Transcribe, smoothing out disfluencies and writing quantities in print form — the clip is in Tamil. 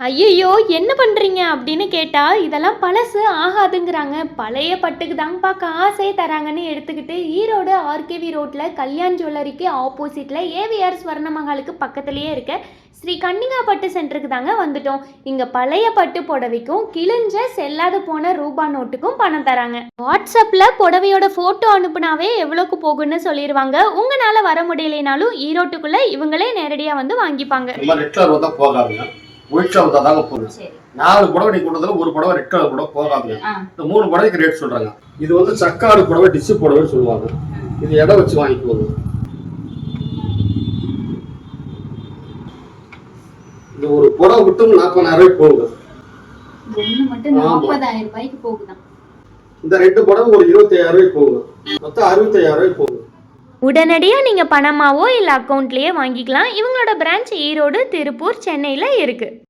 ஐயையோ! என்ன பண்றீங்க? அப்படின்னு கேட்டா, இதெல்லாம் பழசு ஆகாதுங்கிறாங்க. பழைய பட்டுக்கு தாங்கப்பா காசே தராங்கன்னு எடுத்துக்கிட்டு, ஈரோடு ஆர்கேவி ரோட்ல கல்யாண் ஜுவல்லரிக்கு ஆப்போசிட்ல ஏவிஆர் ஸ்வர்ணமஹாலுக்கு பக்கத்திலேயே இருக்க ஸ்ரீ கன்னிகா பட்டு சென்டருக்கு தாங்க வந்துட்டோம். இங்க பழைய பட்டு புடவைக்கும், கிழிஞ்ச செல்லாது போன ரூபா நோட்டுக்கும் பணம் தராங்க. வாட்ஸ்அப்ல புடவையோட ஃபோட்டோ அனுப்புனாவே எவ்வளோக்கு போகுன்னு சொல்லிருவாங்க. உங்கனால வர முடியலைனாலும் ஈரோட்டுக்குள்ள இவங்களே நேரடியா வந்து வாங்கிப்பாங்க. ஒயிட் கலர் தான் தாங்க போகுது. 4 புடவை நீ கொண்டதுல ஒரு புடவை ரெட் கலர் புடவை போகாதுங்க. இந்த 3 புடவைக்கு ரேட் சொல்றாங்க. இது வந்து சக்காடு புடவை டிஷ்யூ புடவைன்னு சொல்லுவாங்க. இது எடை வச்சு வாங்கிக்குவாங்க. இது ஒரு புடவை மட்டும் 40,000 ரூபாய்க்கு போகுது. ஒண்ணு மட்டும் 40,000 ரூபாய்க்கு போகுது. இந்த 2 புடவை ஒரு 25,000 ரூபாய்க்கு போகுது. மொத்தம் 65,000 ரூபாய்க்கு போகுது. உடனடியாக நீங்கள் பணமாவோ இல்லை அக்கௌண்ட்லேயே வாங்கிக்கலாம். இவங்களோட பிரான்ச் ஈரோடு, திருப்பூர், சென்னையில் இருக்குது.